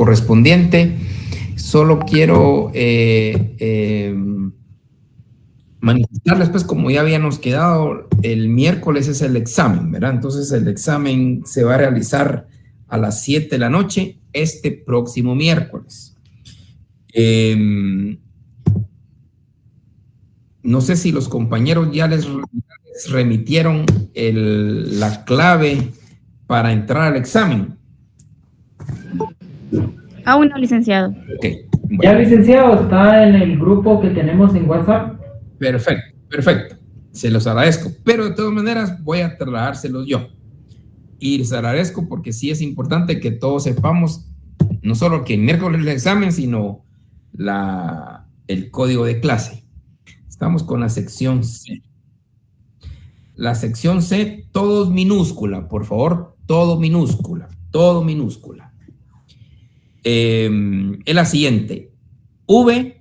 correspondiente. Solo quiero manifestarles, pues, como ya habíamos quedado, el miércoles es el examen, ¿verdad? Entonces el examen se va a realizar a las 7 de la noche este próximo miércoles. No sé si los compañeros ya les remitieron la clave para entrar al examen. Aún no, licenciado. Okay, bueno. Ya, licenciado, está en el grupo que tenemos en WhatsApp. Perfecto, perfecto. Se los agradezco, pero de todas maneras voy a trasladárselos yo. Y les agradezco porque sí es importante que todos sepamos, no solo que el miércoles el examen, sino el código de clase. Estamos con la sección C. La sección C, todos minúscula, por favor, todo minúscula, todo minúscula. Es la siguiente. Es UV.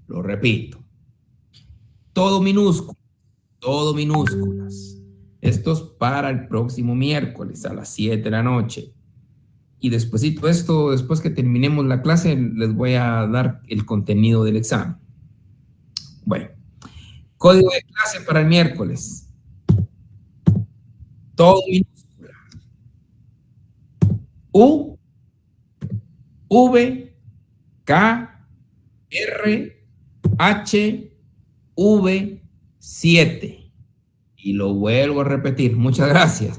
Lo repito. Todo minúsculas. Esto es para el próximo miércoles a las 7 de la noche. Y después que terminemos la clase, les voy a dar el contenido del examen. Bueno, código de clase para el miércoles. Todo minúscula. UV. Y lo vuelvo a repetir. Muchas gracias.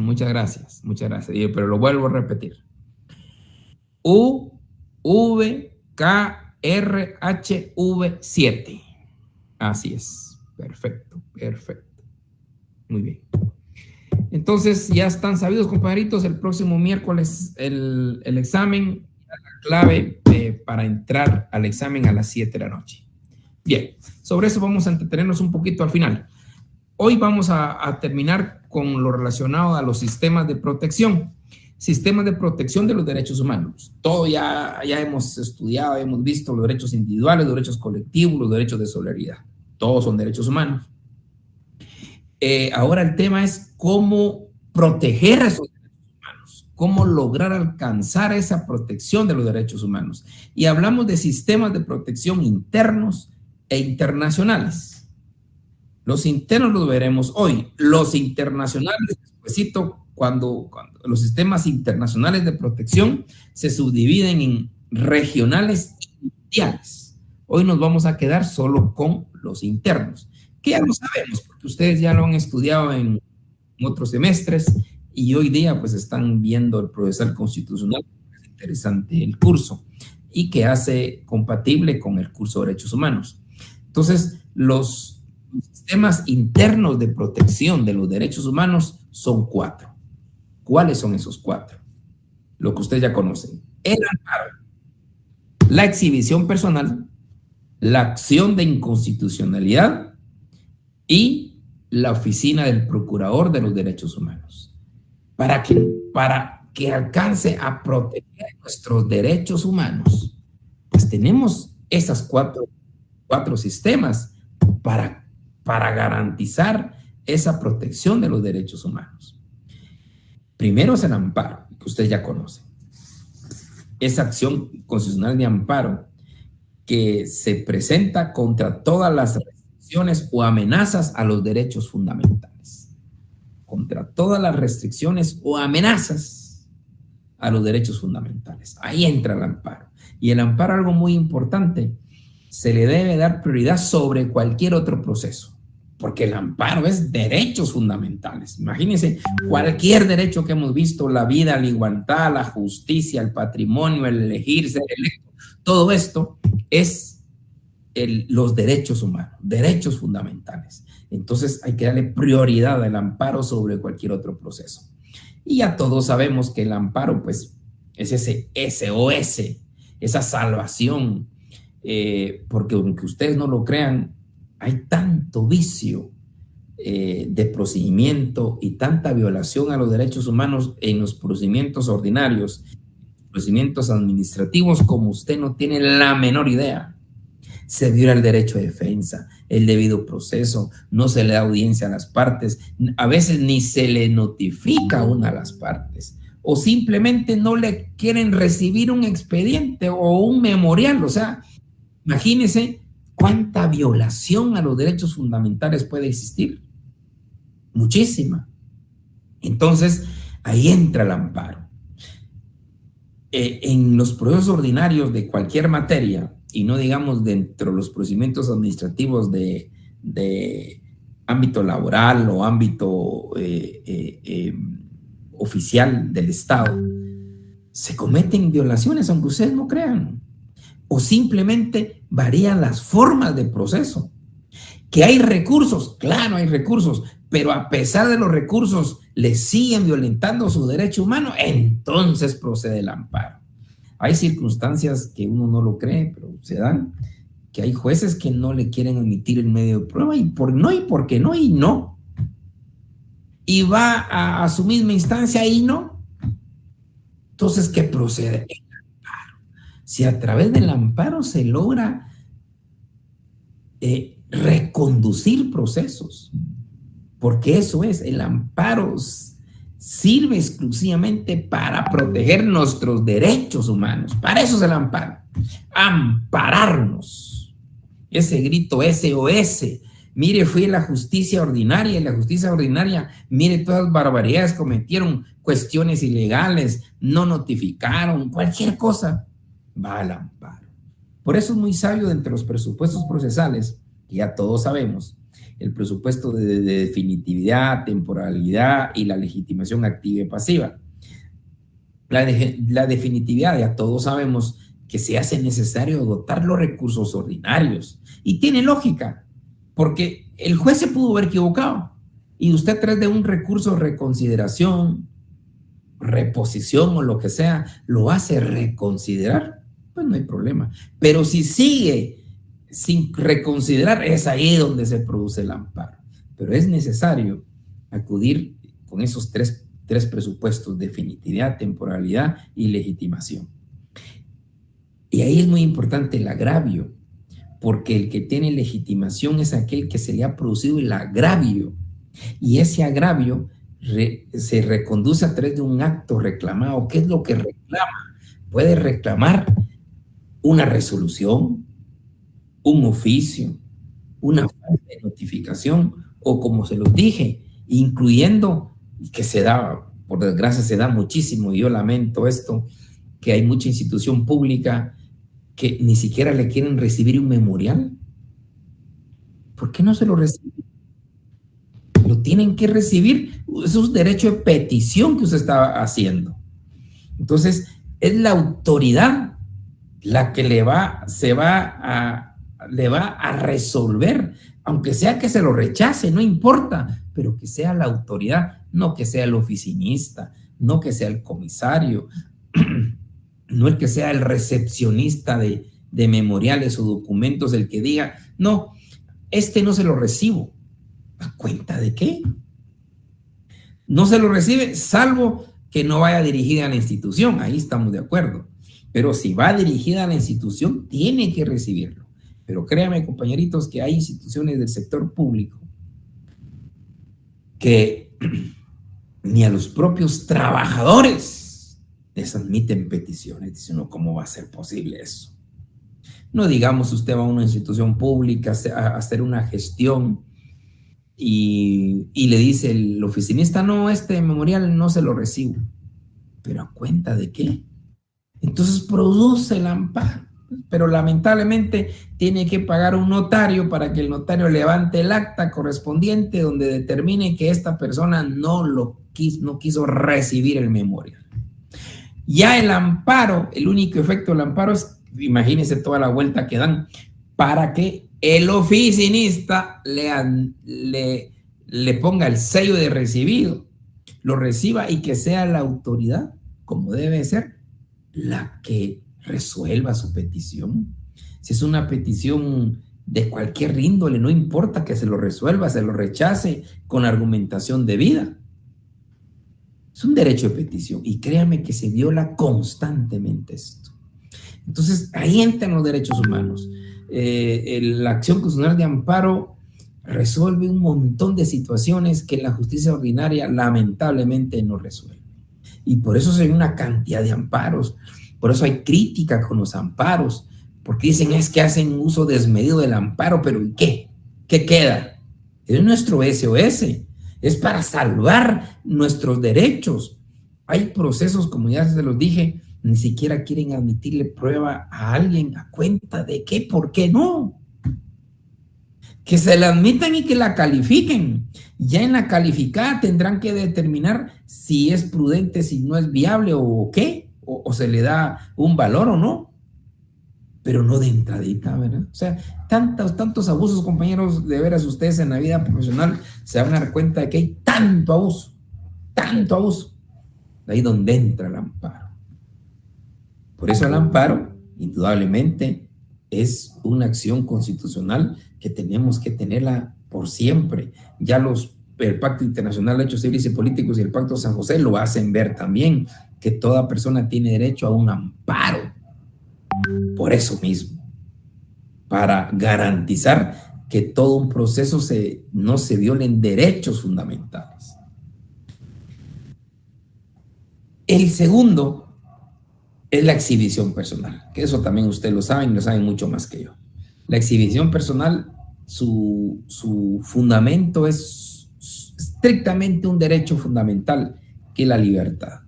Pero lo vuelvo a repetir. UVKRHV7. Así es. Perfecto. Muy bien. Entonces, ya están sabidos, compañeritos, el próximo miércoles el examen, la clave para entrar al examen a las 7 de la noche. Bien, sobre eso vamos a entretenernos un poquito al final. Hoy vamos a terminar con lo relacionado a los sistemas de protección. Sistemas de protección de los derechos humanos. Todo ya hemos estudiado, hemos visto los derechos individuales, los derechos colectivos, los derechos de solidaridad. Todos son derechos humanos. Ahora el tema es cómo proteger a esos derechos humanos, cómo lograr alcanzar esa protección de los derechos humanos. Y hablamos de sistemas de protección internos e internacionales. Los internos los veremos hoy. Los internacionales, despuésito, cuando los sistemas internacionales de protección se subdividen en regionales y mundiales. Hoy nos vamos a quedar solo con los internos, que ya lo sabemos, porque ustedes ya lo han estudiado en otros semestres y hoy día pues están viendo el procesal constitucional. Es interesante el curso y que hace compatible con el curso de derechos humanos. Entonces, los sistemas internos de protección de los derechos humanos son 4. ¿Cuáles son esos 4? Lo que ustedes ya conocen. El amparo, la exhibición personal, la acción de inconstitucionalidad y la oficina del procurador de los derechos humanos. Para que alcance a proteger nuestros derechos humanos, pues tenemos esas cuatro sistemas para garantizar esa protección de los derechos humanos. Primero es el amparo, que ustedes ya conocen. Esa acción constitucional de amparo que se presenta contra todas las restricciones o amenazas a los derechos fundamentales. Contra todas las restricciones o amenazas a los derechos fundamentales. Ahí entra el amparo. Y el amparo, algo muy importante, se le debe dar prioridad sobre cualquier otro proceso, porque el amparo es derechos fundamentales. Imagínense, cualquier derecho que hemos visto, la vida, la igualdad, la justicia, el patrimonio, el elegir, ser electo, todo esto es los derechos humanos, derechos fundamentales. Entonces hay que darle prioridad al amparo sobre cualquier otro proceso. Y ya todos sabemos que el amparo, pues, es ese SOS, esa salvación, porque aunque ustedes no lo crean, hay tanto vicio de procedimiento y tanta violación a los derechos humanos en los procedimientos ordinarios, procedimientos administrativos como usted no tiene la menor idea. Se viola el derecho de defensa, el debido proceso, no se le da audiencia a las partes, a veces ni se le notifica a una de las partes, o simplemente no le quieren recibir un expediente o un memorial. O sea, imagínense cuánta violación a los derechos fundamentales puede existir. Muchísima. Entonces, ahí entra el amparo. En los procesos ordinarios de cualquier materia, y no digamos dentro de los procedimientos administrativos de ámbito laboral o ámbito oficial del Estado, se cometen violaciones, aunque ustedes no crean, o simplemente varían las formas de proceso. Que hay recursos, claro, hay recursos, pero a pesar de los recursos le siguen violentando su derecho humano, entonces procede el amparo. Hay circunstancias que uno no lo cree, pero se dan, que hay jueces que no le quieren emitir el medio de prueba y porque no, y no. Y va a su misma instancia y no. Entonces, ¿qué procede? El amparo. Si a través del amparo se logra reconducir procesos, porque eso es, el amparo sirve exclusivamente para proteger nuestros derechos humanos. Para eso es el amparo, ampararnos. Ese grito SOS, mire, fui a la justicia ordinaria, y la justicia ordinaria, mire, todas las barbaridades cometieron, cuestiones ilegales, no notificaron, cualquier cosa, va al amparo. Por eso es muy sabio de entre los presupuestos procesales, que ya todos sabemos, el presupuesto de definitividad, temporalidad y la legitimación activa y pasiva. La definitividad, ya todos sabemos que se hace necesario dotar los recursos ordinarios. Y tiene lógica, porque el juez se pudo haber equivocado y usted a través de un recurso de reconsideración, reposición o lo que sea, lo hace reconsiderar, pues no hay problema. Pero si sigue sin reconsiderar, es ahí donde se produce el amparo. Pero es necesario acudir con esos tres presupuestos: definitividad, temporalidad y legitimación. Y ahí es muy importante el agravio, porque el que tiene legitimación es aquel que se le ha producido el agravio, y ese agravio se reconduce a través de un acto reclamado. ¿Qué es lo que reclama? Puede reclamar una resolución, un oficio, una falta de notificación, o como se los dije, incluyendo, que se da, por desgracia se da muchísimo, y yo lamento esto, que hay mucha institución pública que ni siquiera le quieren recibir un memorial. ¿Por qué no se lo reciben? Lo tienen que recibir, es un derecho de petición que usted está haciendo. Entonces, es la autoridad la que le va a resolver, aunque sea que se lo rechace, no importa, pero que sea la autoridad, no que sea el oficinista, no que sea el comisario, no el que sea el recepcionista de memoriales o documentos, el que diga, no, no se lo recibo. ¿A cuenta de qué? No se lo recibe, salvo que no vaya dirigida a la institución, ahí estamos de acuerdo. Pero si va dirigida a la institución, tiene que recibirlo. Pero créanme, compañeritos, que hay instituciones del sector público que ni a los propios trabajadores les admiten peticiones. Dice uno, ¿cómo va a ser posible eso? No digamos, usted va a una institución pública a hacer una gestión y le dice el oficinista, no, este memorial no se lo recibo. ¿Pero a cuenta de qué? Entonces produce el amparo, pero lamentablemente tiene que pagar un notario para que el notario levante el acta correspondiente donde determine que esta persona no quiso recibir el memorial. Ya el amparo, el único efecto del amparo es, imagínense toda la vuelta que dan, para que el oficinista le ponga el sello de recibido, lo reciba y que sea la autoridad, como debe ser, la que resuelva su petición. Si es una petición de cualquier índole, no importa que se lo resuelva, se lo rechace con argumentación debida. Es un derecho de petición y créanme que se viola constantemente esto. Entonces, ahí entran los derechos humanos. La acción constitucional de amparo resuelve un montón de situaciones que la justicia ordinaria lamentablemente no resuelve. Y por eso hay una cantidad de amparos, por eso hay crítica con los amparos, porque dicen es que hacen uso desmedido del amparo, pero ¿y qué? ¿Qué queda? Es nuestro SOS, es para salvar nuestros derechos. Hay procesos, como ya se los dije, ni siquiera quieren admitirle prueba a alguien a cuenta de qué, por qué no. Que se la admitan y que la califiquen. Ya en la calificada tendrán que determinar si es prudente, si no es viable o qué, o se le da un valor o no. Pero no de entradita, ¿verdad? O sea, tantos abusos, compañeros, de veras ustedes en la vida profesional se van a dar cuenta de que hay tanto abuso. De ahí donde entra el amparo. Por eso el amparo, indudablemente, es una acción constitucional que tenemos que tenerla por siempre. Ya el Pacto Internacional de Derechos Civiles y Políticos y el Pacto de San José lo hacen ver también, que toda persona tiene derecho a un amparo. Por eso mismo, para garantizar que todo un proceso no se violen derechos fundamentales. El segundo es la exhibición personal, que eso también ustedes lo saben mucho más que yo. La exhibición personal, su fundamento es estrictamente un derecho fundamental, que es la libertad.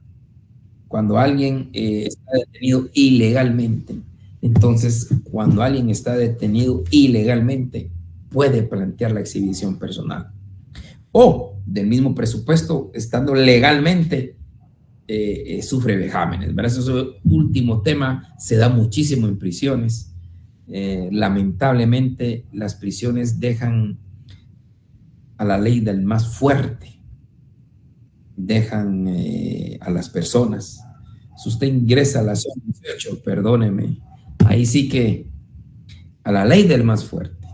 Cuando alguien está detenido ilegalmente, entonces cuando alguien está detenido ilegalmente, puede plantear la exhibición personal. O del mismo presupuesto, estando legalmente, sufre vejámenes, ¿verdad? Ese último tema se da muchísimo en prisiones. Lamentablemente las prisiones dejan a la ley del más fuerte, dejan a las personas. Si usted ingresa a la zona 18, perdóneme, ahí sí que a la ley del más fuerte.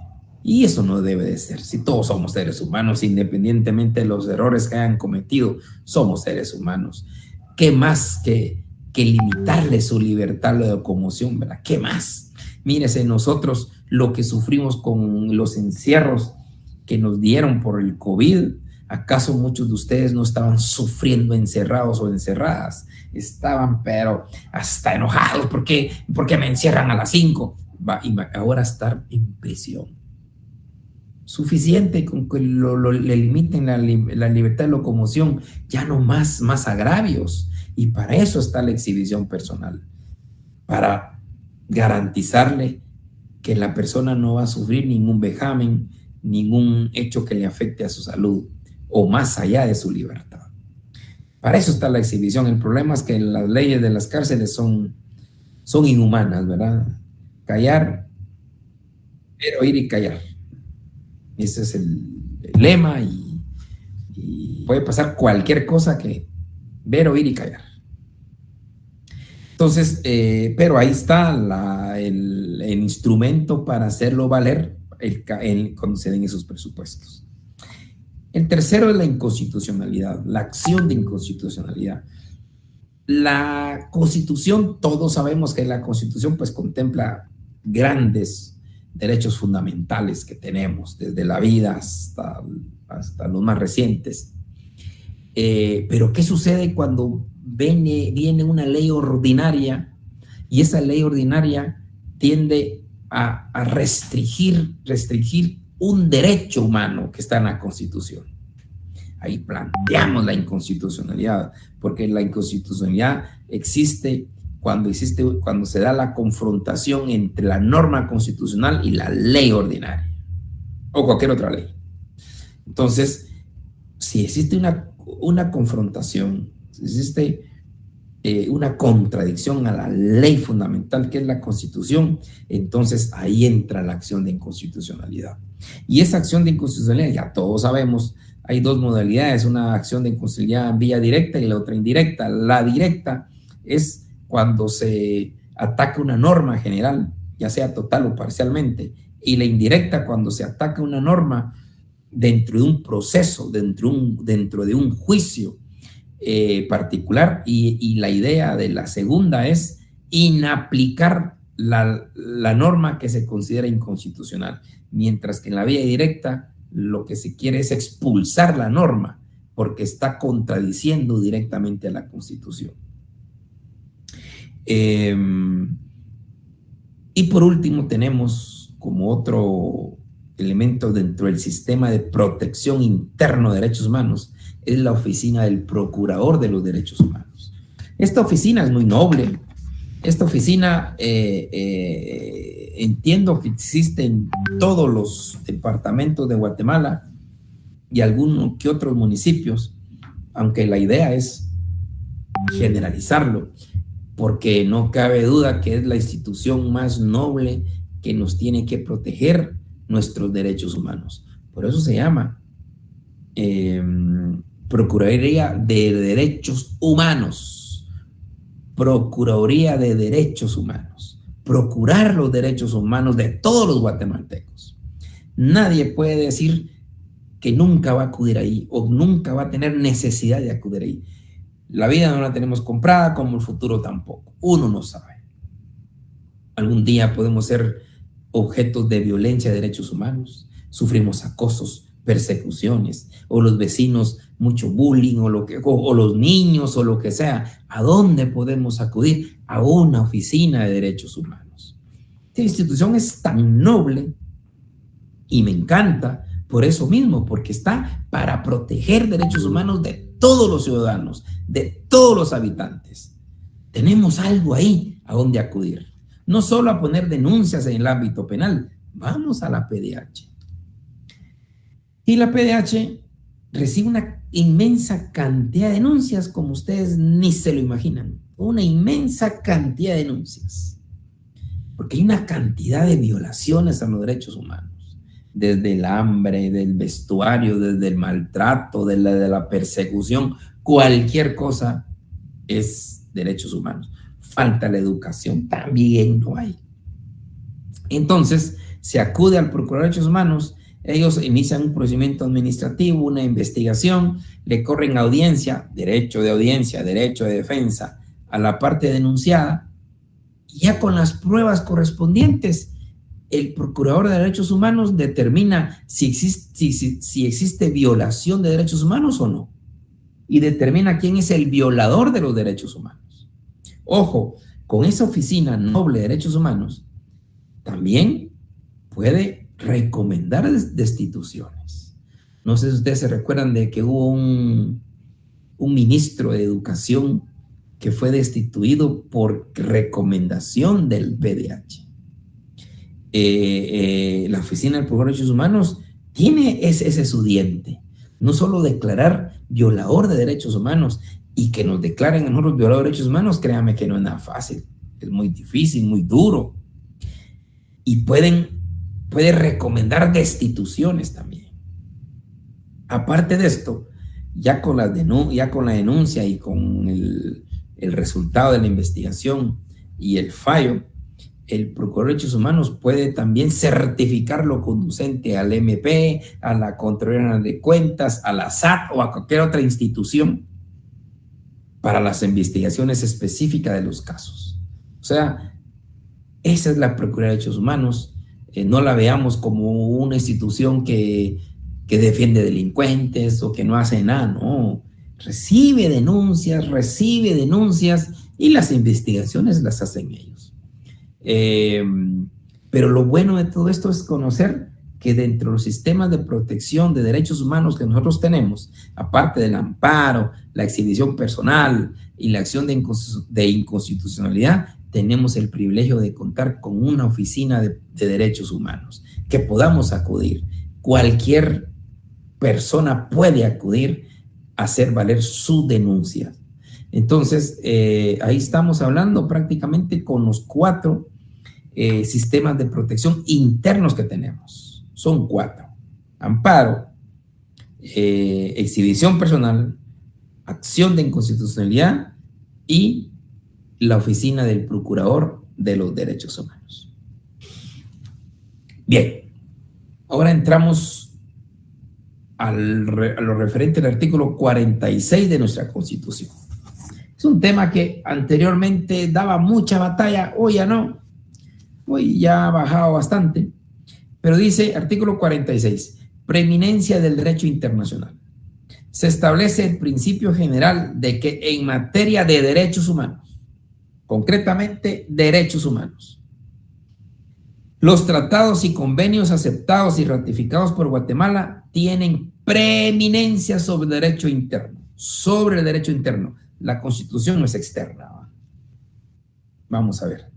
Y eso no debe de ser. Si todos somos seres humanos, independientemente de los errores que hayan cometido, somos seres humanos. ¿Qué más que limitarle su libertad de locomoción, ¿verdad? ¿Qué más? Mírese, nosotros lo que sufrimos con los encierros que nos dieron por el COVID, ¿acaso muchos de ustedes no estaban sufriendo encerrados o encerradas? Estaban, pero hasta enojados. ¿Por qué me encierran a las 5? Y ahora estar en prisión. Suficiente con que le limiten la libertad de locomoción, ya no más agravios. Y para eso está la exhibición personal, para garantizarle que la persona no va a sufrir ningún vejamen, ningún hecho que le afecte a su salud o más allá de su libertad. Para eso está la exhibición. El problema es que las leyes de las cárceles son inhumanas, ¿verdad? Callar, ver, oír y callar. Ese es el lema y puede pasar cualquier cosa que ver, oír y callar. Entonces, pero ahí está el instrumento para hacerlo valer cuando se den esos presupuestos. El tercero es la inconstitucionalidad, la acción de inconstitucionalidad. La Constitución, todos sabemos que la Constitución pues contempla grandes derechos fundamentales que tenemos, desde la vida hasta los más recientes. Pero ¿qué sucede cuando viene una ley ordinaria y esa ley ordinaria tiende a restringir un derecho humano que está en la Constitución? Ahí planteamos la inconstitucionalidad, porque la inconstitucionalidad existe cuando se da la confrontación entre la norma constitucional y la ley ordinaria o cualquier otra ley. Entonces, si existe una confrontación, si existe una contradicción a la ley fundamental que es la Constitución, entonces ahí entra la acción de inconstitucionalidad. Y esa acción de inconstitucionalidad, ya todos sabemos, hay dos modalidades, una acción de inconstitucionalidad vía directa y la otra indirecta. La directa es cuando se ataca una norma general, ya sea total o parcialmente, y la indirecta cuando se ataca una norma dentro de un proceso, dentro de un juicio, particular, y la idea de la segunda es inaplicar la norma que se considera inconstitucional, mientras que en la vía directa lo que se quiere es expulsar la norma porque está contradiciendo directamente a la Constitución. Y por último tenemos como otro elemento dentro del sistema de protección interno de derechos humanos, es la oficina del Procurador de los Derechos Humanos. Esta oficina es muy noble. Esta oficina entiendo que existe en todos los departamentos de Guatemala y algunos que otros municipios, aunque la idea es generalizarlo, porque no cabe duda que es la institución más noble que nos tiene que proteger nuestros derechos humanos. Por eso se llama Procuraduría de Derechos Humanos. Procuraduría de Derechos Humanos. Procurar los derechos humanos de todos los guatemaltecos. Nadie puede decir que nunca va a acudir ahí o nunca va a tener necesidad de acudir ahí. La vida no la tenemos comprada, como el futuro tampoco. Uno no sabe. Algún día podemos ser objetos de violencia de derechos humanos, sufrimos acosos, persecuciones, o los vecinos mucho bullying, o los niños, o lo que sea. ¿A dónde podemos acudir? A una oficina de derechos humanos. Esta institución es tan noble y me encanta por eso mismo, porque está para proteger derechos humanos de todos los ciudadanos, de todos los habitantes. Tenemos algo ahí a donde acudir. No solo a poner denuncias en el ámbito penal, vamos a la PDH. Y la PDH recibe una inmensa cantidad de denuncias, como ustedes ni se lo imaginan. Una inmensa cantidad de denuncias. Porque hay una cantidad de violaciones a los derechos humanos. Desde el hambre, del vestuario, desde el maltrato, de la persecución, cualquier cosa es derechos humanos. Falta la educación, también no hay. Entonces, se acude al Procurador de Derechos Humanos, ellos inician un procedimiento administrativo, una investigación, le corren audiencia, derecho de defensa a la parte denunciada, y ya con las pruebas correspondientes, el Procurador de Derechos Humanos determina si existe violación de derechos humanos o no, y determina quién es el violador de los derechos humanos. Ojo, con esa oficina noble de derechos humanos, también puede recomendar destituciones. No sé si ustedes se recuerdan de que hubo un ministro de Educación que fue destituido por recomendación del PDH. La oficina del Procurador de Derechos Humanos tiene ese su diente, no solo declarar violador de derechos humanos, y que nos declaren a nosotros violadores de derechos humanos, créanme que no es nada fácil, es muy difícil, muy duro, y puede recomendar destituciones también. Aparte de esto, ya con la denuncia y con el resultado de la investigación y el fallo, el Procurador de Derechos Humanos puede también certificar lo conducente al MP, a la Contraloría de Cuentas, a la SAT o a cualquier otra institución para las investigaciones específicas de los casos. O sea, esa es la Procuraduría de Derechos Humanos. No la veamos como una institución que defiende delincuentes o que no hace nada, no. Recibe denuncias y las investigaciones las hacen ellos. Pero lo bueno de todo esto es conocer que dentro de los sistemas de protección de derechos humanos que nosotros tenemos, aparte del amparo, la exhibición personal y la acción de inconstitucionalidad, tenemos el privilegio de contar con una oficina de derechos humanos que podamos acudir. Cualquier persona puede acudir a hacer valer su denuncia. Entonces, ahí estamos hablando prácticamente con los 4 sistemas de protección internos que tenemos. Son 4. Amparo, exhibición personal, acción de inconstitucionalidad y la oficina del Procurador de los Derechos Humanos. Bien, ahora entramos a lo referente al artículo 46 de nuestra Constitución. Es un tema que anteriormente daba mucha batalla, hoy ya no, hoy ya ha bajado bastante, pero dice artículo 46, preeminencia del derecho internacional. Se establece el principio general de que en materia de derechos humanos, concretamente derechos humanos, los tratados y convenios aceptados y ratificados por Guatemala tienen preeminencia sobre el derecho interno, sobre el derecho interno. La Constitución no es externa. Vamos a ver.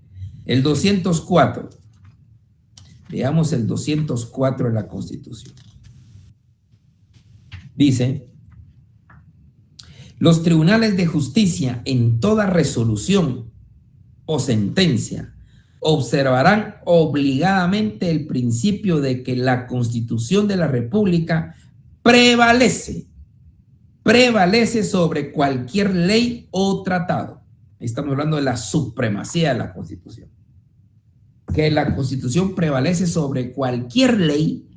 El 204. Veamos el 204 de la Constitución. Dice: los tribunales de justicia en toda resolución o sentencia observarán obligadamente el principio de que la Constitución de la República prevalece sobre cualquier ley o tratado. Estamos hablando de la supremacía de la Constitución. Que la Constitución prevalece sobre cualquier ley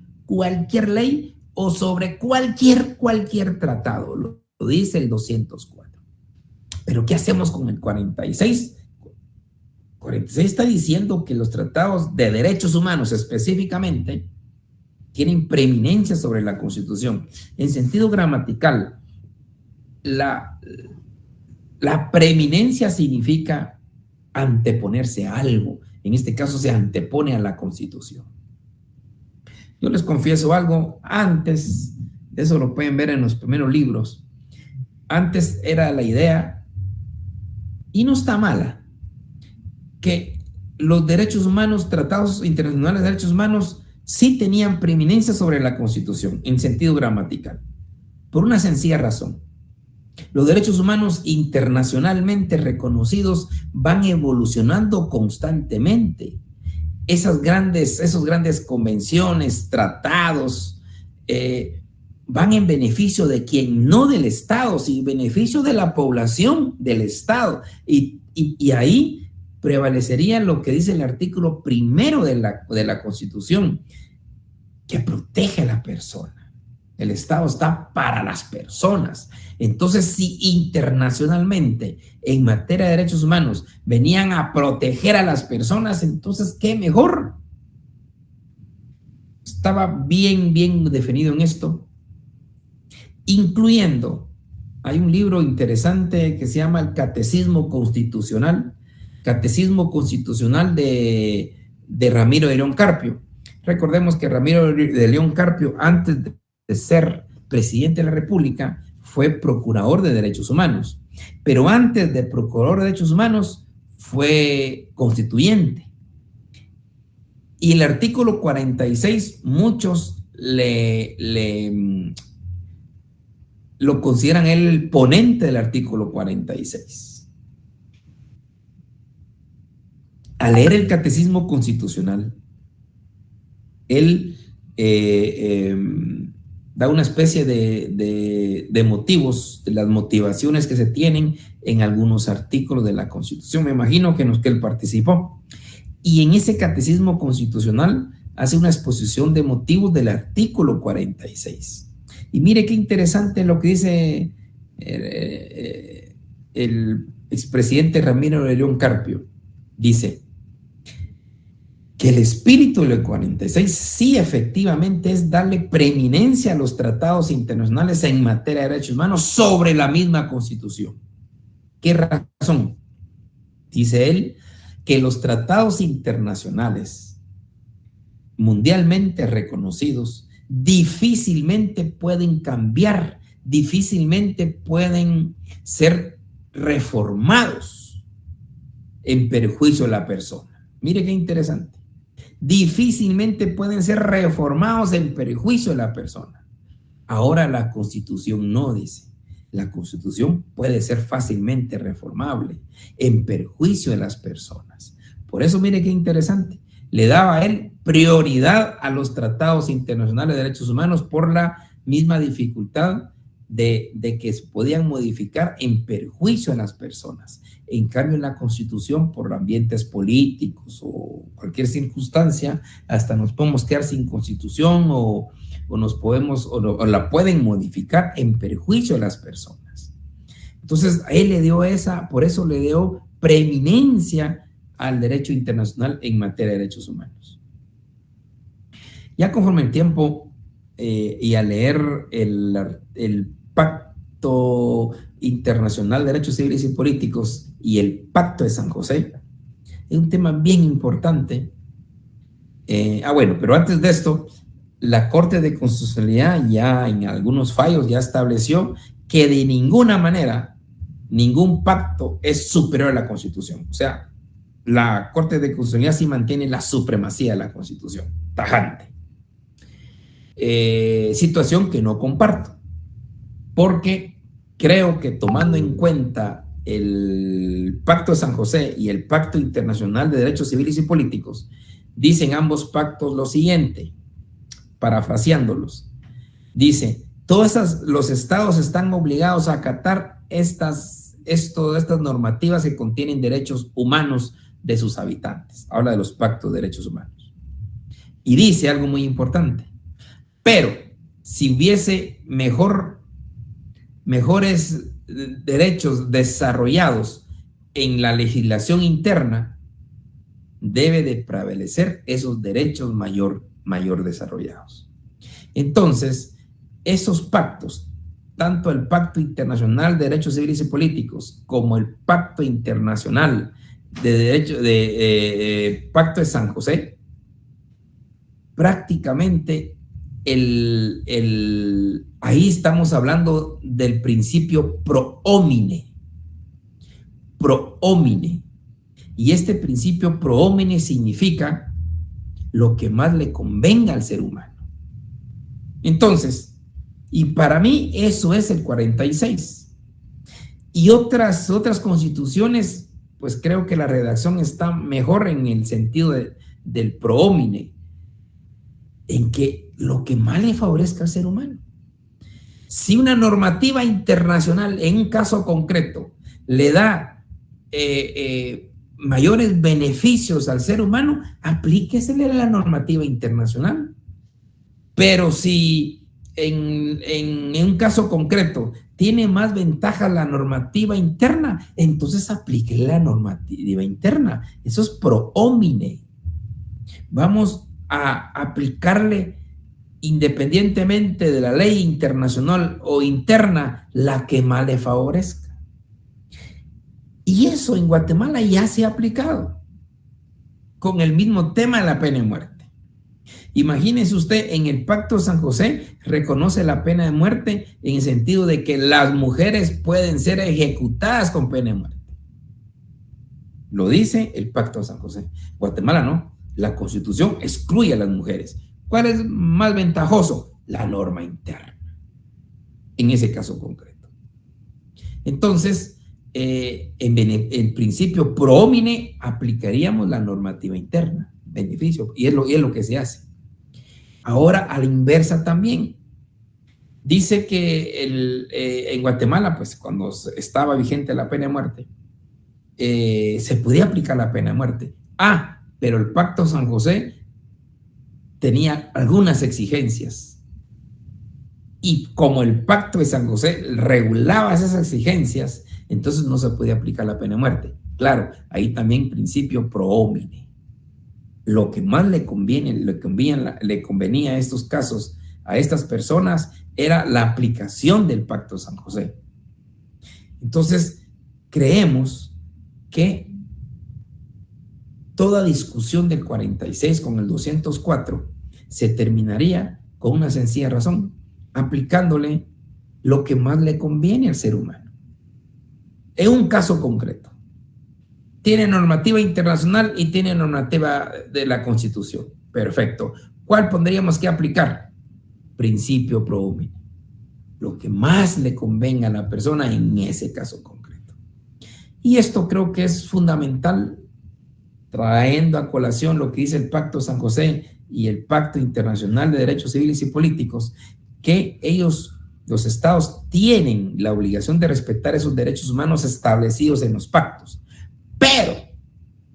o sobre cualquier tratado. Lo dice el 204. Pero ¿qué hacemos con el 46? 46 está diciendo que los tratados de derechos humanos específicamente tienen preeminencia sobre la Constitución. En sentido gramatical, la preeminencia significa anteponerse a algo. En este caso se antepone a la Constitución. Yo les confieso algo, antes, eso lo pueden ver en los primeros libros, antes era la idea, y no está mala, que los derechos humanos, tratados internacionales de derechos humanos, sí tenían preeminencia sobre la Constitución, en sentido gramatical, por una sencilla razón. Los derechos humanos internacionalmente reconocidos van evolucionando constantemente. Esos grandes convenciones, tratados, van en beneficio de quien, no del Estado, sino en beneficio de la población del Estado. Y ahí prevalecería lo que dice el artículo primero de la Constitución, que protege a la persona. El Estado está para las personas. Entonces, si internacionalmente en materia de derechos humanos venían a proteger a las personas, entonces, ¿qué mejor? Estaba bien definido en esto, incluyendo, hay un libro interesante que se llama el Catecismo Constitucional de Ramiro de León Carpio. Recordemos que Ramiro de León Carpio, antes de ser presidente de la República, fue procurador de derechos humanos, pero antes de procurador de derechos humanos fue constituyente. Y el artículo 46, muchos lo consideran él el ponente del artículo 46. Al leer el Catecismo Constitucional, él da una especie de motivos, de las motivaciones que se tienen en algunos artículos de la Constitución. Me imagino que él participó. Y en ese Catecismo Constitucional hace una exposición de motivos del artículo 46. Y mire qué interesante lo que dice el expresidente Ramiro de León Carpio. Dice que el espíritu del 46 sí efectivamente es darle preeminencia a los tratados internacionales en materia de derechos humanos sobre la misma Constitución. ¿Qué razón? Dice él que los tratados internacionales mundialmente reconocidos difícilmente pueden cambiar, difícilmente pueden ser reformados en perjuicio de la persona. Mire qué interesante. Difícilmente pueden ser reformados en perjuicio de la persona. Ahora la Constitución no, dice. La Constitución puede ser fácilmente reformable en perjuicio de las personas. Por eso mire qué interesante. Le daba a él prioridad a los tratados internacionales de derechos humanos por la misma dificultad de que se podían modificar en perjuicio de las personas. En cambio, en la Constitución, por ambientes políticos o cualquier circunstancia, hasta nos podemos quedar sin Constitución o o nos podemos, o la pueden modificar en perjuicio de las personas. Entonces, a él le dio por eso le dio preeminencia al derecho internacional en materia de derechos humanos. Ya conforme el tiempo y a leer el Pacto Internacional de Derechos Civiles y Políticos y el Pacto de San José, es un tema bien importante. Bueno, pero antes de esto, la Corte de Constitucionalidad ya en algunos fallos ya estableció que de ninguna manera ningún pacto es superior a la Constitución. O sea, la Corte de Constitucionalidad sí mantiene la supremacía de la Constitución, tajante. Situación que no comparto, porque creo que tomando en cuenta el Pacto de San José y el Pacto Internacional de Derechos Civiles y Políticos, dicen ambos pactos lo siguiente, parafraseándolos. Dice, los estados están obligados a acatar estas normativas que contienen derechos humanos de sus habitantes. Habla de los pactos de derechos humanos. Y dice algo muy importante. Pero si hubiese mejores derechos desarrollados en la legislación interna, debe de prevalecer esos derechos mayor desarrollados. Entonces, esos pactos, tanto el Pacto Internacional de Derechos Civiles y Políticos como el Pacto Internacional de Pacto de San José, prácticamente ahí estamos hablando del principio pro homine. Y este principio pro homine significa lo que más le convenga al ser humano. Entonces, y para mí eso es el 46. Y otras constituciones, pues creo que la redacción está mejor en el sentido del pro homine, en que lo que más le favorezca al ser humano. Si una normativa internacional en un caso concreto le da mayores beneficios al ser humano, aplíquesele a la normativa internacional. Pero si en un caso concreto tiene más ventaja la normativa interna, entonces aplíquele la normativa interna. Eso es pro homine. Vamos a aplicarle independientemente de la ley internacional o interna, la que más le favorezca. Y eso en Guatemala ya se ha aplicado con el mismo tema de la pena de muerte. Imagínese usted, en el Pacto de San José reconoce la pena de muerte en el sentido de que las mujeres pueden ser ejecutadas con pena de muerte. Lo dice el Pacto de San José. Guatemala no. La Constitución excluye a las mujeres. ¿Cuál es más ventajoso? La norma interna, en ese caso concreto. Entonces, en el principio pro homine aplicaríamos la normativa interna, beneficio, y es lo que se hace. Ahora, a la inversa también. Dice que en Guatemala, pues cuando estaba vigente la pena de muerte, se podía aplicar la pena de muerte. Pero el Pacto San José tenía algunas exigencias. Y como el Pacto de San José regulaba esas exigencias, entonces no se podía aplicar la pena de muerte. Claro, ahí también principio pro homine. Lo que más le convenía a estos casos, a estas personas, era la aplicación del Pacto de San José. Entonces, creemos que toda discusión del 46 con el 204 se terminaría con una sencilla razón, aplicándole lo que más le conviene al ser humano. En un caso concreto, tiene normativa internacional y tiene normativa de la Constitución. Perfecto. ¿Cuál pondríamos que aplicar? Principio pro homine. Lo que más le convenga a la persona en ese caso concreto. Y esto creo que es fundamental, trayendo a colación lo que dice el Pacto San José y el Pacto Internacional de Derechos Civiles y Políticos, que ellos, los estados, tienen la obligación de respetar esos derechos humanos establecidos en los pactos. Pero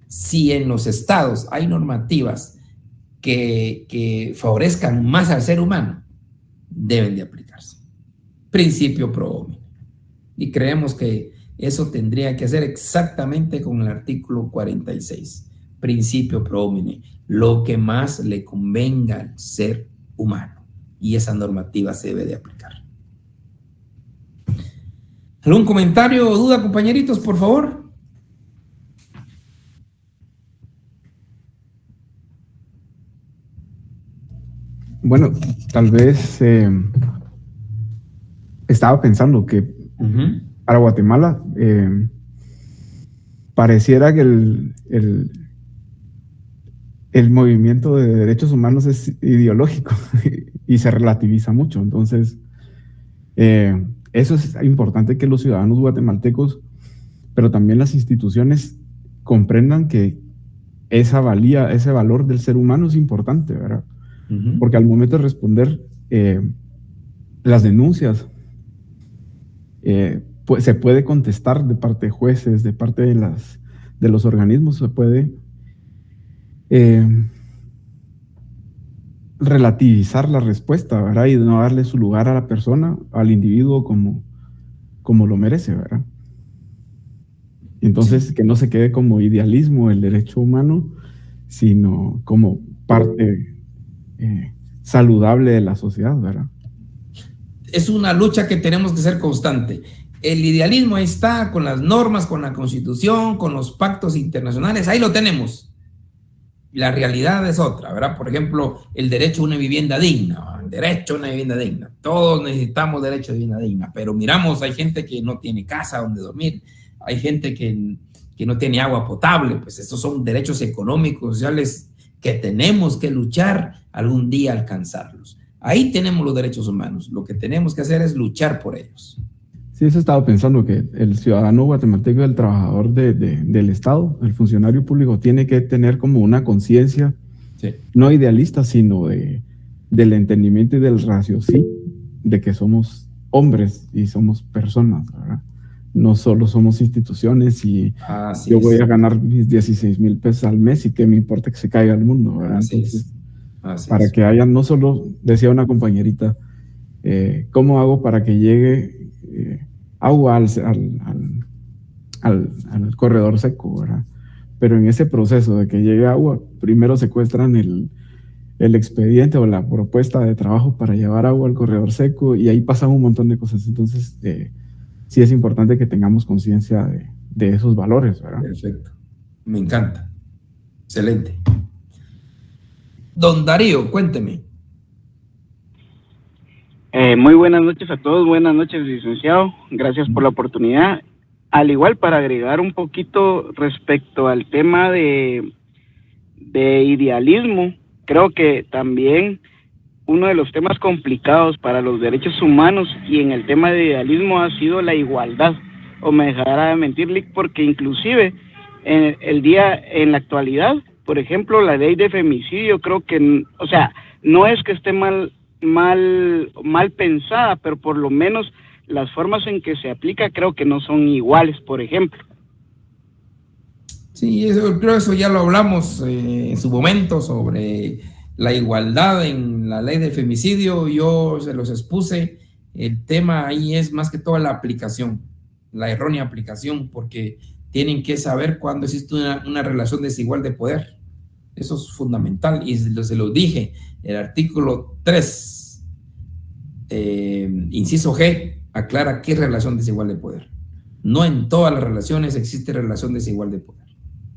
si en los estados hay normativas que favorezcan más al ser humano, deben de aplicarse. Principio pro homine. Y creemos que eso tendría que hacer exactamente con el artículo 46. Principio pro homine. Lo que más le convenga al ser humano. Y esa normativa se debe de aplicar. ¿Algún comentario o duda, compañeritos, por favor? Bueno, tal vez estaba pensando que para Guatemala pareciera que el movimiento de derechos humanos es ideológico y se relativiza mucho. Entonces, eso es importante que los ciudadanos guatemaltecos, pero también las instituciones, comprendan que esa valía, ese valor del ser humano es importante, ¿verdad? Porque al momento de responder las denuncias, pues se puede contestar de parte de jueces, de parte de los organismos, se puede relativizar la respuesta, ¿verdad? Y no darle su lugar a la persona, al individuo como lo merece, ¿verdad? Entonces, sí, que no se quede como idealismo el derecho humano, sino como parte saludable de la sociedad, ¿verdad? Es una lucha que tenemos que ser constante. El idealismo ahí está, con las normas, con la Constitución, con los pactos internacionales, ahí lo tenemos. La realidad es otra, ¿verdad? Por ejemplo, el derecho a una vivienda digna, el derecho a una vivienda digna. Todos necesitamos derecho a vivienda digna, pero miramos, hay gente que no tiene casa donde dormir, hay gente que no tiene agua potable, pues esos son derechos económicos, sociales que tenemos que luchar algún día a alcanzarlos. Ahí tenemos los derechos humanos, lo que tenemos que hacer es luchar por ellos. Sí, eso he estado pensando, que el ciudadano guatemalteco, el trabajador del Estado, el funcionario público, tiene que tener como una conciencia, sí, no idealista, sino del entendimiento y del raciocinio de que somos hombres y somos personas, ¿verdad? No solo somos instituciones y yo voy a ganar mis 16,000 pesos al mes y que me importa que se caiga el mundo, ¿verdad? Entonces, para que haya, no solo, decía una compañerita, ¿cómo hago para que llegue agua al corredor seco, ¿verdad? Pero en ese proceso de que llegue agua, primero secuestran el expediente o la propuesta de trabajo para llevar agua al corredor seco y ahí pasan un montón de cosas. Entonces, sí es importante que tengamos conciencia de esos valores, ¿verdad? Perfecto. Me encanta. Excelente. Don Darío, cuénteme. Muy buenas noches a todos, buenas noches, licenciado. Gracias por la oportunidad. Al igual, para agregar un poquito respecto al tema de idealismo, creo que también uno de los temas complicados para los derechos humanos y en el tema de idealismo ha sido la igualdad. O me dejará de mentir, Lick, porque inclusive en la actualidad, por ejemplo, la ley de femicidio, creo que, o sea, no es que esté mal pensada, pero por lo menos las formas en que se aplica creo que no son iguales, por ejemplo. Sí, creo que eso ya lo hablamos en su momento sobre la igualdad en la ley de femicidio. Yo se los expuse. El tema ahí es más que toda la aplicación, la errónea aplicación, porque tienen que saber cuándo existe una relación desigual de poder. Eso es fundamental y se lo dije. El artículo 3, inciso G, aclara qué es relación desigual de poder. No en todas las relaciones existe relación desigual de poder.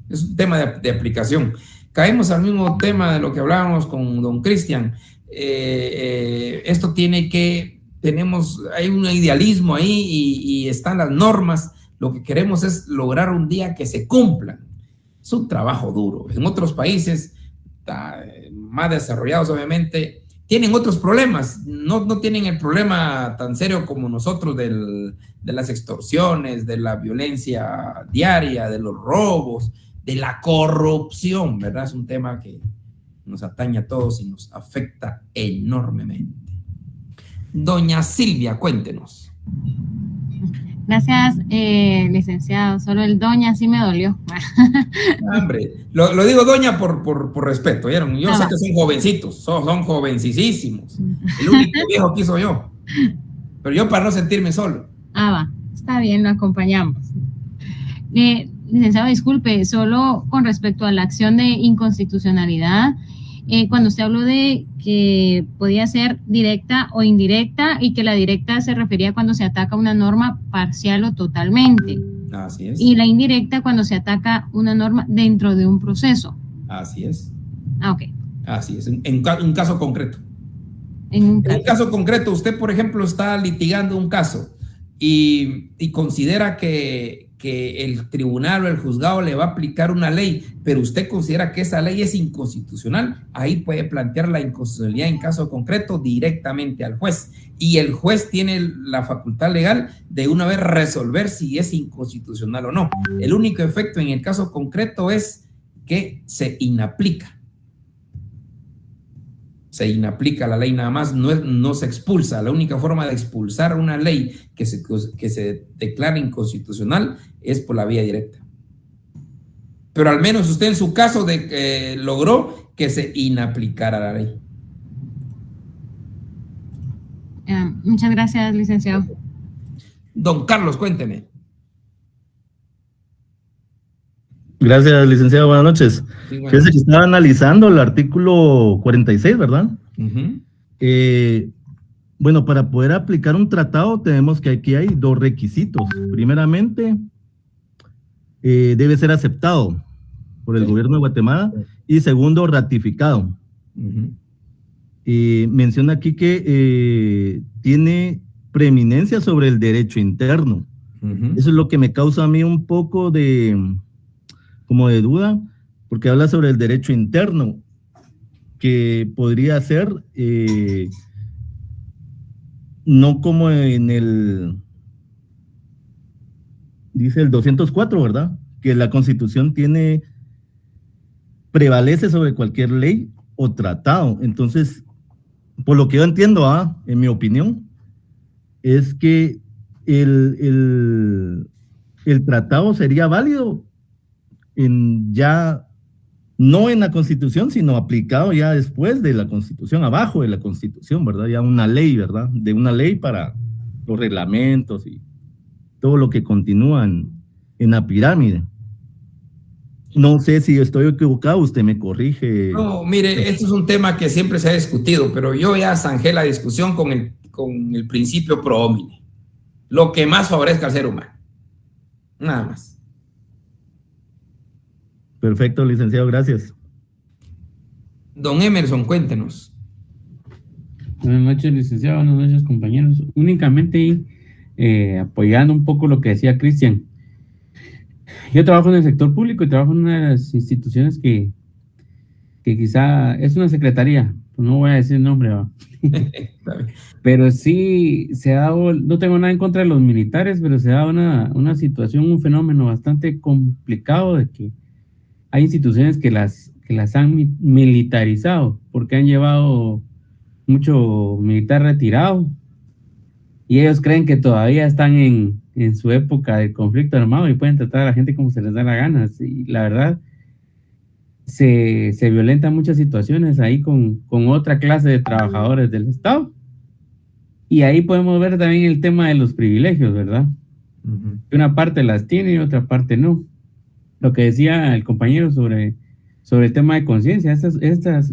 Es un tema de aplicación. Caemos al mismo tema de lo que hablábamos con don Cristian. Esto hay un idealismo ahí y están las normas. Lo que queremos es lograr un día que se cumplan. Es un trabajo duro. En otros países más desarrollados, obviamente, tienen otros problemas. No tienen el problema tan serio como nosotros de las extorsiones, de la violencia diaria, de los robos, de la corrupción, ¿verdad? Es un tema que nos atañe a todos y nos afecta enormemente. Doña Silvia, cuéntenos. Gracias, licenciado. Solo el doña sí me dolió. Hombre, lo digo doña por respeto, ¿vieron? Yo sé que son jovencitos, son jovencísimos. El único viejo que soy yo. Pero yo para no sentirme solo. Va, está bien, lo acompañamos. Licenciado, disculpe, solo con respecto a la acción de inconstitucionalidad, cuando usted habló de que podía ser directa o indirecta y que la directa se refería cuando se ataca una norma parcial o totalmente. Así es. Y la indirecta cuando se ataca una norma dentro de un proceso. Así es. Ok. Así es, en un caso concreto. En un caso concreto, usted, por ejemplo, está litigando un caso y considera que el tribunal o el juzgado le va a aplicar una ley, pero usted considera que esa ley es inconstitucional, ahí puede plantear la inconstitucionalidad en caso concreto directamente al juez. Y el juez tiene la facultad legal de una vez resolver si es inconstitucional o no. El único efecto en el caso concreto es que se inaplica. Se inaplica la ley nada más, no se expulsa. La única forma de expulsar una ley que se declara inconstitucional es por la vía directa. Pero al menos usted en su caso logró que se inaplicara la ley. Muchas gracias, licenciado. Don Carlos, cuénteme. Gracias, licenciado. Buenas noches. Sí, bueno. Fíjese que estaba analizando el artículo 46, ¿verdad? Bueno, para poder aplicar un tratado tenemos que aquí hay dos requisitos. Primeramente, debe ser aceptado por el gobierno de Guatemala y segundo, ratificado. Menciona aquí que tiene preeminencia sobre el derecho interno. Eso es lo que me causa a mí un poco como de duda, porque habla sobre el derecho interno, que podría ser no como en dice el 204, ¿verdad? Que la Constitución prevalece sobre cualquier ley o tratado. Entonces, por lo que yo entiendo, en mi opinión, es que el tratado sería válido no en la Constitución, sino aplicado ya después de la Constitución, abajo de la Constitución, ¿verdad? Ya una ley, ¿verdad? De una ley para los reglamentos y todo lo que continúa en la pirámide. No sé si estoy equivocado, usted me corrige. No, mire, esto es un tema que siempre se ha discutido, pero yo ya zanjé la discusión con el principio pro homine. Lo que más favorezca al ser humano. Nada más. Perfecto, licenciado, gracias. Don Emerson, cuéntenos. Buenas noches, licenciado, buenas noches, compañeros. Únicamente apoyando un poco lo que decía Cristian. Yo trabajo en el sector público y trabajo en una de las instituciones que quizá es una secretaría, no voy a decir el nombre, pero sí se ha dado, no tengo nada en contra de los militares, pero se ha dado una situación, un fenómeno bastante complicado de que hay instituciones que las han militarizado porque han llevado mucho militar retirado y ellos creen que todavía están en su época de conflicto armado y pueden tratar a la gente como se les da la gana. Y la verdad, se violentan muchas situaciones ahí con otra clase de trabajadores del Estado. Y ahí podemos ver también el tema de los privilegios, ¿verdad? Una parte las tiene y otra parte no. Lo que decía el compañero sobre el tema de conciencia, estas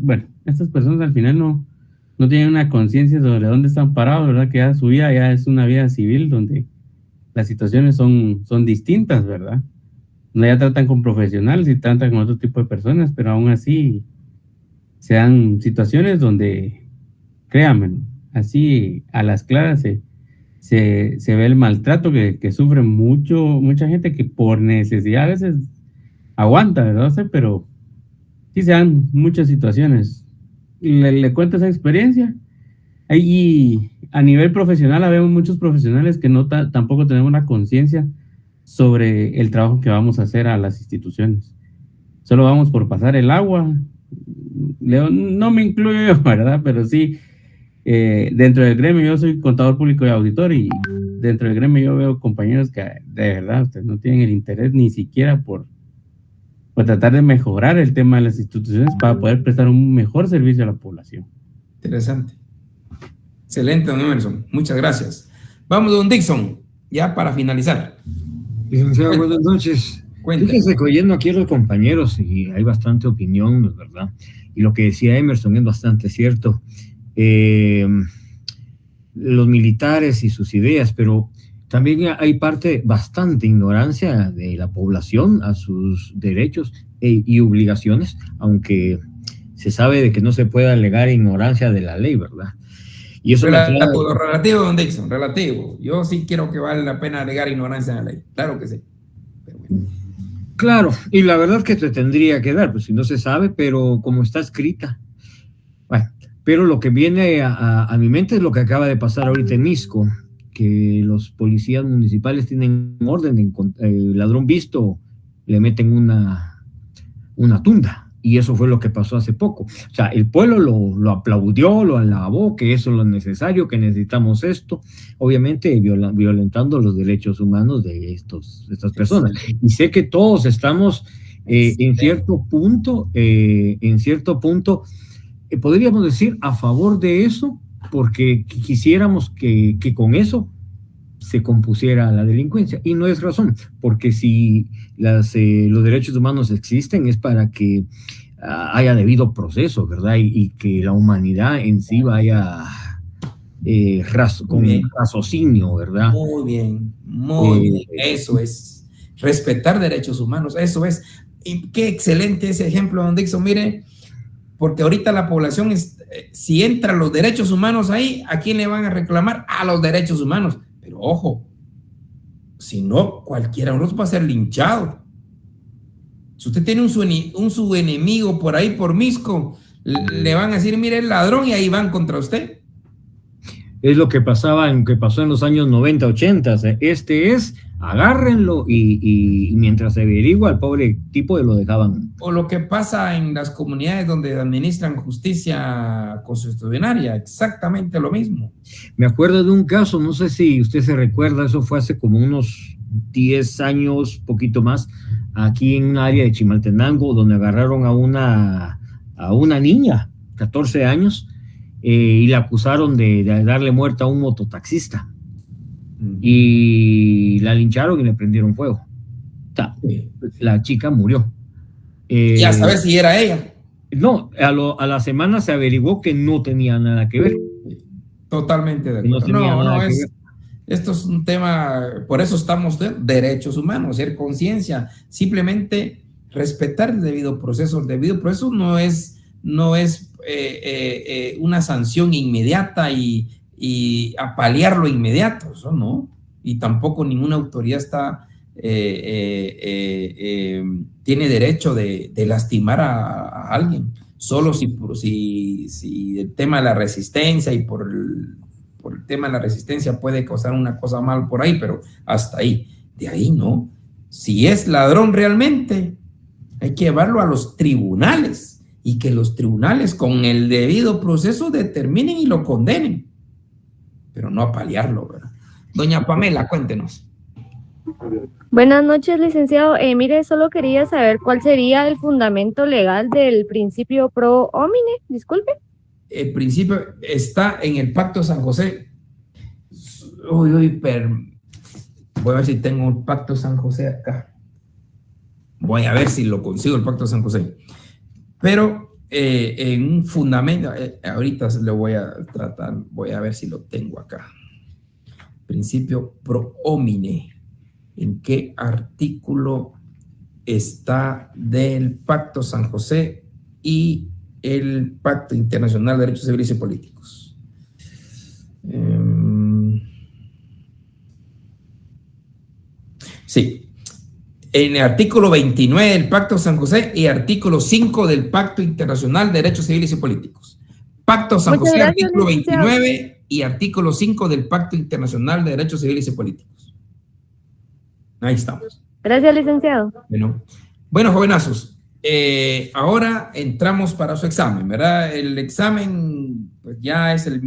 personas al final no tienen una conciencia sobre dónde están parados, ¿verdad? Que ya su vida ya es una vida civil donde las situaciones son distintas, ¿verdad? No ya tratan con profesionales y tratan con otro tipo de personas, pero aún así se dan situaciones donde, créanme, así a las claras se ve el maltrato que sufre mucha gente que por necesidad a veces aguanta, ¿verdad? Pero sí se dan muchas situaciones. Le cuento esa experiencia. Ahí a nivel profesional, habemos muchos profesionales que tampoco tenemos la conciencia sobre el trabajo que vamos a hacer a las instituciones. Solo vamos por pasar el agua. No me incluyo yo, ¿verdad? Pero sí, dentro del gremio, yo soy contador público y auditor, y dentro del gremio yo veo compañeros que de verdad ustedes no tienen el interés ni siquiera por tratar de mejorar el tema de las instituciones para poder prestar un mejor servicio a la población. Interesante. Excelente, don Emerson. Muchas gracias. Vamos, don Dixon, ya para finalizar. Licenciado, buenas noches. Fíjense que oyendo aquí a los compañeros, y hay bastante opinión, ¿verdad? Y lo que decía Emerson es bastante cierto. Los militares y sus ideas, pero también hay bastante ignorancia de la población a sus derechos y obligaciones, aunque se sabe de que no se puede alegar ignorancia de la ley, ¿verdad? Y eso relativo, don Dixon, relativo. Yo sí quiero que vale la pena alegar ignorancia de la ley, claro que sí. Pero bueno. Claro, y la verdad que se tendría que dar, pues si no se sabe, pero como está escrita. Bueno, pero lo que viene a mi mente es lo que acaba de pasar ahorita en Misco, que los policías municipales tienen orden, el ladrón visto le meten una tunda, y eso fue lo que pasó hace poco. O sea, el pueblo lo aplaudió, lo alabó, que eso es lo necesario, que necesitamos esto, obviamente violentando los derechos humanos de estas personas. Y sé que todos estamos en cierto punto, podríamos decir a favor de eso, porque quisiéramos que con eso se compusiera la delincuencia, y no es razón, porque si los derechos humanos existen es para que haya debido proceso, ¿verdad? Y que la humanidad en sí vaya con raciocinio, ¿verdad? Muy bien, eso es, respetar derechos humanos, eso es. Y qué excelente ese ejemplo, don Dixon, mire, porque ahorita la población, si entran los derechos humanos ahí, ¿a quién le van a reclamar? A los derechos humanos. Pero ojo, si no, cualquiera de nosotros va a ser linchado. Si usted tiene un subenemigo por ahí, por Misco, le van a decir, mire, el ladrón, y ahí van contra usted. Es lo que pasó en los años 90, 80. Agárrenlo, y mientras se averigua, al pobre tipo lo dejaban. O lo que pasa en las comunidades donde administran justicia constitucionaria, exactamente lo mismo. Me acuerdo de un caso, no sé si usted se recuerda, eso fue hace como unos 10 años, poquito más, aquí en un área de Chimaltenango, donde agarraron a una niña, 14 años, y la acusaron de darle muerte a un mototaxista. Y la lincharon y le prendieron fuego. La chica murió. Y a saber si era ella. No, a la semana se averiguó que no tenía nada que ver. Totalmente de acuerdo. Esto es un tema, por eso estamos de derechos humanos, ser conciencia, simplemente respetar el debido proceso. El debido proceso no es una sanción inmediata y apalear lo inmediato, eso no, y tampoco ninguna autoridad tiene derecho de lastimar a alguien, solo si el tema de la resistencia y por el tema de la resistencia puede causar una cosa mal por ahí, pero hasta ahí, de ahí no. Si es ladrón realmente, hay que llevarlo a los tribunales y que los tribunales con el debido proceso determinen y lo condenen, pero no apalearlo, ¿verdad? Doña Pamela, cuéntenos. Buenas noches, licenciado. Mire, solo quería saber cuál sería el fundamento legal del principio pro homine, disculpe. El principio está en el Pacto de San José. Voy a ver si tengo el Pacto de San José acá. Voy a ver si lo consigo, el Pacto de San José. Pero en un fundamento, ahorita lo voy a tratar, voy a ver si lo tengo acá. Principio pro homine. ¿En qué artículo está del Pacto San José y el Pacto Internacional de Derechos Civiles y Políticos? Sí. En el artículo 29 del Pacto San José y artículo 5 del Pacto Internacional de Derechos Civiles y Políticos. Pacto San José, gracias, artículo 29 y artículo 5 del Pacto Internacional de Derechos Civiles y Políticos. Ahí estamos. Gracias, licenciado. Bueno, jovenazos, ahora entramos para su examen, ¿verdad? El examen, pues, pues ya es el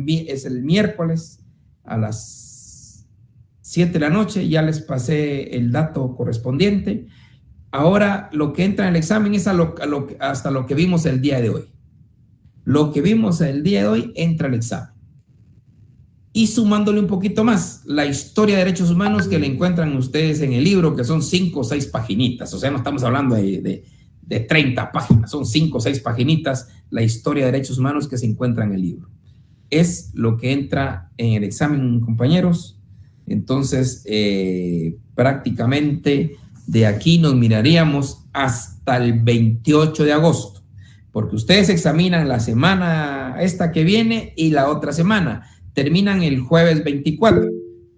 miércoles a las 7 de la noche, ya les pasé el dato correspondiente. Ahora lo que entra en el examen es hasta lo que vimos el día de hoy. Lo que vimos el día de hoy entra al examen. Y sumándole un poquito más, la historia de derechos humanos que le encuentran ustedes en el libro, que son 5 o 6 paginitas, o sea, no estamos hablando de 30 páginas, son 5 o 6 paginitas, la historia de derechos humanos que se encuentra en el libro. Es lo que entra en el examen, compañeros. Entonces, prácticamente de aquí nos miraríamos hasta el 28 de agosto, porque ustedes examinan la semana esta que viene y la otra semana. Terminan el jueves 24,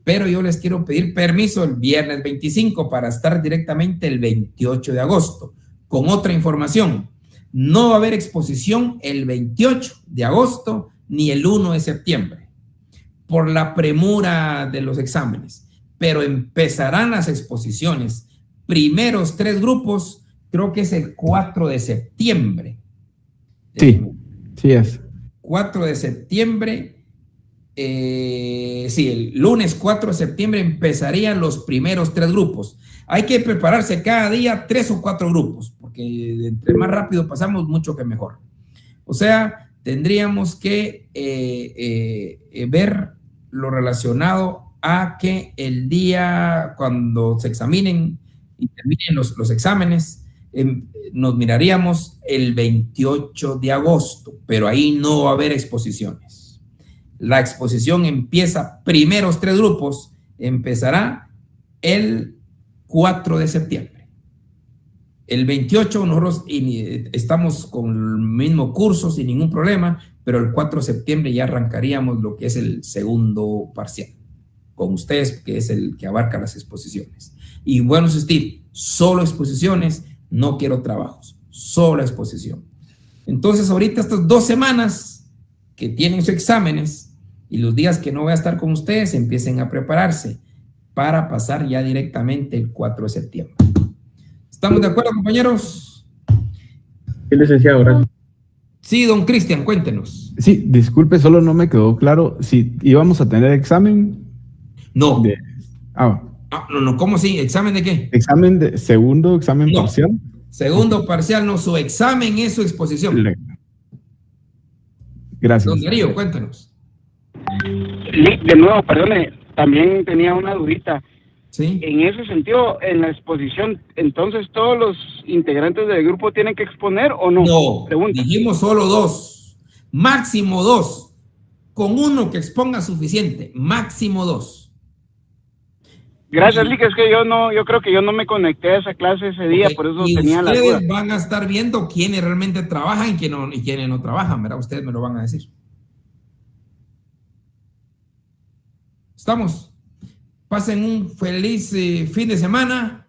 pero yo les quiero pedir permiso el viernes 25 para estar directamente el 28 de agosto con otra información. No va a haber exposición el 28 de agosto ni el 1 de septiembre por la premura de los exámenes, pero empezarán las exposiciones. Primeros 3 grupos, creo que es el 4 de septiembre. Sí, sí es. 4 de septiembre. Sí, el lunes 4 de septiembre empezarían los primeros 3 grupos. Hay que prepararse cada día 3 o 4 grupos, porque entre más rápido pasamos, mucho que mejor. O sea, tendríamos que ver lo relacionado a que el día cuando se examinen y terminen los exámenes, nos miraríamos el 28 de agosto, pero ahí no va a haber exposiciones. La exposición empieza, primeros 3 grupos, empezará el 4 de septiembre. El 28 nosotros estamos con el mismo curso sin ningún problema, pero el 4 de septiembre ya arrancaríamos lo que es el segundo parcial, con ustedes, que es el que abarca las exposiciones. Y bueno, Steve, solo exposiciones, no quiero trabajos, solo exposición. Entonces ahorita estas 2 semanas que tienen sus exámenes y los días que no voy a estar con ustedes, empiecen a prepararse para pasar ya directamente el 4 de septiembre. ¿Estamos de acuerdo, compañeros? Sí, licenciado, gracias. Sí, don Cristian, cuéntenos. Sí, disculpe, solo no me quedó claro si íbamos a tener examen. No. No, ¿cómo sí? ¿Examen de qué? Examen de segundo, examen parcial. Segundo parcial, no, su examen es su exposición. Gracias. Don Darío, cuéntanos. De nuevo, perdone, también tenía una dudita. ¿Sí? En ese sentido, en la exposición, entonces, ¿todos los integrantes del grupo tienen que exponer o no? No, pregunta. Dijimos solo 2, máximo 2. Con uno que exponga suficiente, máximo 2. Gracias, Lick, es que yo creo que yo no me conecté a esa clase ese día, por eso tenía la duda. Ustedes van a estar viendo quiénes realmente trabajan y quiénes no trabajan, ¿verdad? Ustedes me lo van a decir. ¿Estamos? Pasen un feliz fin de semana.